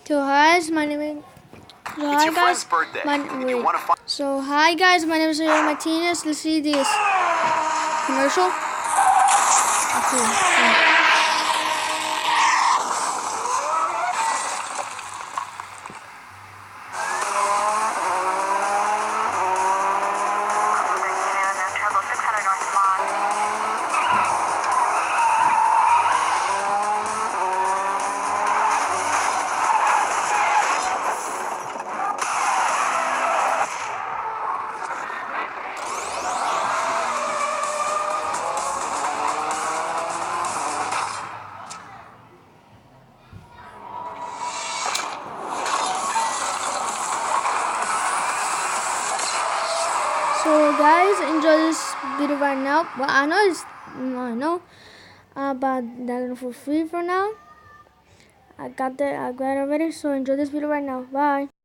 So guys, my name is. So It's your friend's birthday. If you want to find. So hi guys, my name is Yeddiel Martinez. Let's see this commercial. Okay. So guys, enjoy this video right now. Well, I know, but that's for free for now. I got it already. So enjoy this video right now. Bye.